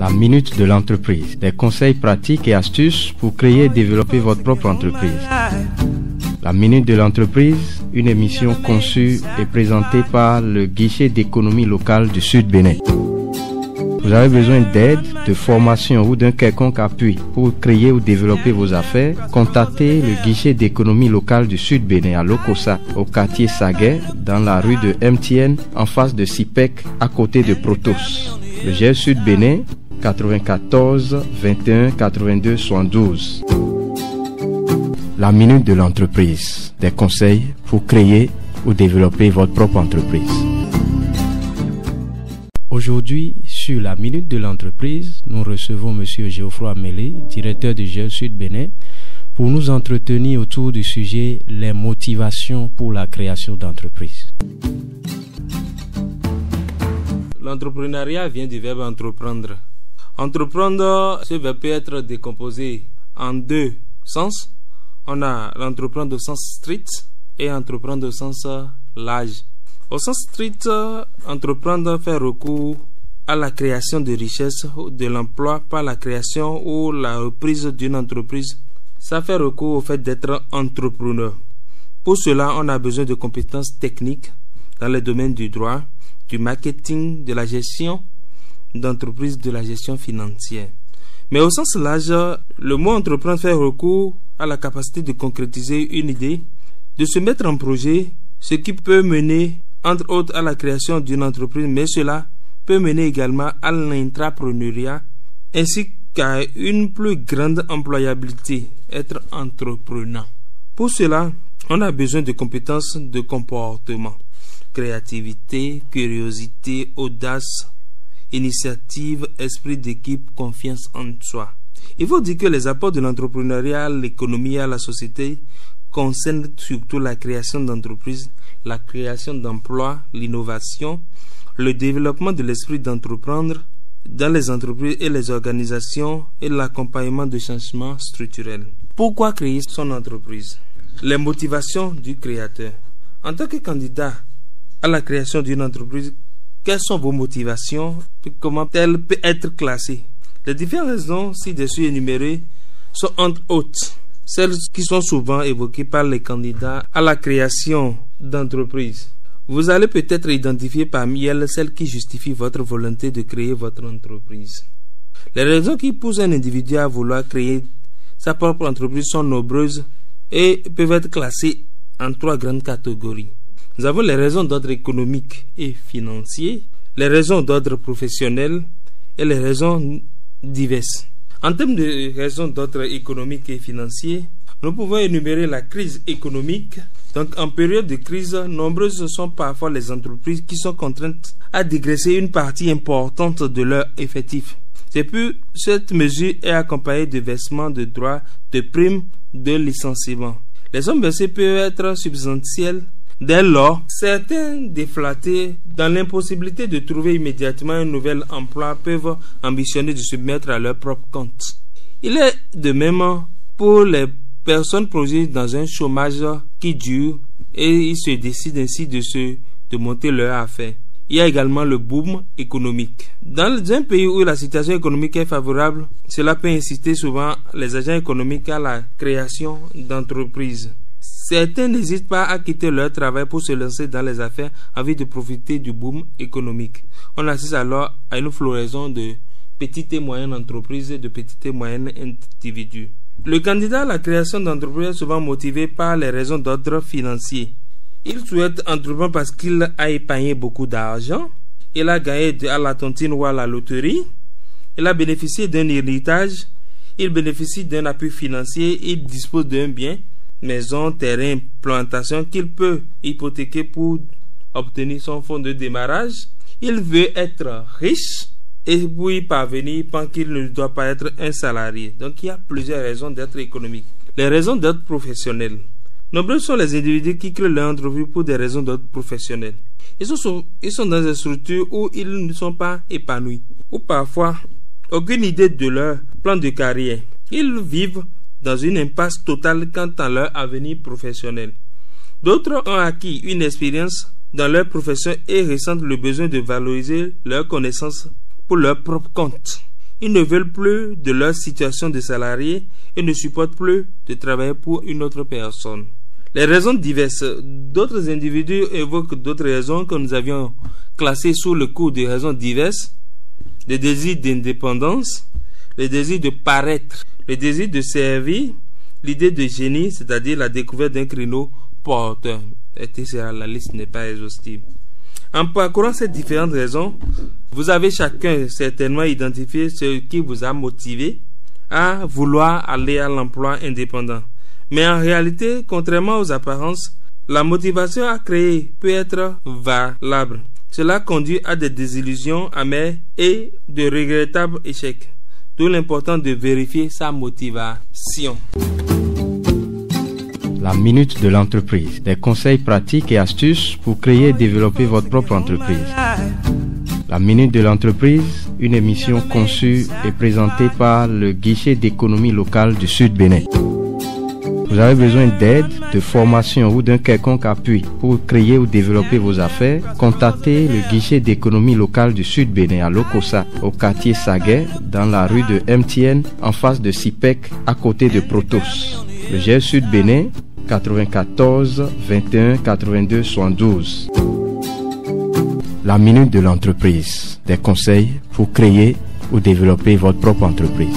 La minute de l'entreprise. Des conseils pratiques et astuces pour créer et développer votre propre entreprise. La minute de l'entreprise, une émission conçue et présentée par le guichet d'économie locale du Sud Bénin. Vous avez besoin d'aide, de formation ou d'un quelconque appui pour créer ou développer vos affaires? Contactez le guichet d'économie locale du Sud Bénin à Lokossa, au quartier Saguet, dans la rue de MTN, en face de Sipec, à côté de Protos. Le GR Sud Bénin, 94 21 82 72. La minute de l'entreprise. Des conseils pour créer ou développer votre propre entreprise. Aujourd'hui, sur la minute de l'entreprise, nous recevons M. Geoffroy Mélé, directeur du GR Sud Bénin, pour nous entretenir autour du sujet les motivations pour la création d'entreprises. L'entrepreneuriat vient du verbe entreprendre. Entreprendre, ce verbe peut être décomposé en deux sens. On a l'entreprendre au sens strict et entreprendre au sens large. Au sens strict, entreprendre fait recours à la création de richesses, de l'emploi par la création ou la reprise d'une entreprise. Ça fait recours au fait d'être entrepreneur. Pour cela, on a besoin de compétences techniques dans les domaines du droit, du marketing, de la gestion d'entreprise, de la gestion financière. Mais au sens large, le mot entreprendre fait recours à la capacité de concrétiser une idée, de se mettre en projet, ce qui peut mener entre autres à la création d'une entreprise, mais cela peut mener également à l'intrapreneuriat ainsi qu'à une plus grande employabilité, être entrepreneur. Pour cela, on a besoin de compétences de comportement, créativité, curiosité, audace, initiative, esprit d'équipe, confiance en soi. Il faut dire que les apports de l'entrepreneuriat à l'économie et à la société concernent surtout la création d'entreprises, la création d'emplois, l'innovation, le développement de l'esprit d'entreprendre dans les entreprises et les organisations et l'accompagnement de changements structurels. Pourquoi créer son entreprise? Les motivations du créateur. En tant que candidat à la création d'une entreprise, quelles sont vos motivations et comment elles peuvent être classées? Les différentes raisons ci-dessus énumérées sont entre autres celles qui sont souvent évoquées par les candidats à la création d'entreprise. Vous allez peut-être identifier parmi elles celles qui justifient votre volonté de créer votre entreprise. Les raisons qui poussent un individu à vouloir créer sa propre entreprise sont nombreuses et peuvent être classées en trois grandes catégories. Nous avons les raisons d'ordre économique et financier, les raisons d'ordre professionnel et les raisons diverses. En termes de raisons d'ordre économique et financier, nous pouvons énumérer la crise économique. Donc, en période de crise, nombreuses sont parfois les entreprises qui sont contraintes à dégraisser une partie importante de leur effectif. C'est plus cette mesure est accompagnée de versements de droits, de primes, de licenciements. Les sommes versées peuvent être substantielles. Dès lors, certains déflatés, dans l'impossibilité de trouver immédiatement un nouvel emploi, peuvent ambitionner de se mettre à leur propre compte. Il est de même pour les personnes plongées dans un chômage qui dure et ils se décident ainsi de monter leur affaire. Il y a également le boom économique. Dans un pays où la situation économique est favorable, cela peut inciter souvent les agents économiques à la création d'entreprises. Certains n'hésitent pas à quitter leur travail pour se lancer dans les affaires en vue de profiter du boom économique. On assiste alors à une floraison de petites et moyennes entreprises et de petites et moyennes individus. Le candidat à la création d'entreprises est souvent motivé par les raisons d'ordre financier. Il souhaite entreprendre parce qu'il a épargné beaucoup d'argent, il a gagné à la tontine ou à la loterie, il a bénéficié d'un héritage, il bénéficie d'un appui financier, il dispose d'un bien, maison, terrain, plantation qu'il peut hypothéquer pour obtenir son fonds de démarrage. Il veut être riche et pour y parvenir, il pense qu'il ne doit pas être un salarié. Donc il y a plusieurs raisons d'être économique. Les raisons d'être professionnelles. Nombreux sont les individus qui créent leur entreprise pour des raisons d'être professionnelles. Ils sont dans des structures où ils ne sont pas épanouis, ou parfois aucune idée de leur plan de carrière. Ils vivent dans une impasse totale quant à leur avenir professionnel. D'autres ont acquis une expérience dans leur profession et ressentent le besoin de valoriser leurs connaissances pour leur propre compte. Ils ne veulent plus de leur situation de salarié et ne supportent plus de travailler pour une autre personne. Les raisons diverses. D'autres individus évoquent d'autres raisons que nous avions classées sous le coup de raisons diverses. Le désir d'indépendance, le désir de paraître, le désir de servir, l'idée de génie, c'est-à-dire la découverte d'un créneau porteur. Etc. La liste n'est pas exhaustive. En parcourant ces différentes raisons, vous avez chacun certainement identifié ce qui vous a motivé à vouloir aller à l'emploi indépendant. Mais en réalité, contrairement aux apparences, la motivation à créer peut être valable. Cela conduit à des désillusions amères et de regrettables échecs. D'où l'importance de vérifier sa motivation. La minute de l'entreprise. Des conseils pratiques et astuces pour créer et développer votre propre entreprise. La minute de l'entreprise, une émission conçue et présentée par le guichet d'économie locale du Sud Bénin. Vous avez besoin d'aide, de formation ou d'un quelconque appui pour créer ou développer vos affaires? Contactez le guichet d'économie locale du Sud Bénin à Lokossa, au quartier Saguet, dans la rue de MTN, en face de Sipec, à côté de Protos. Le GR Sud Bénin, 94 21 82 72. La minute de l'entreprise. Des conseils pour créer ou développer votre propre entreprise.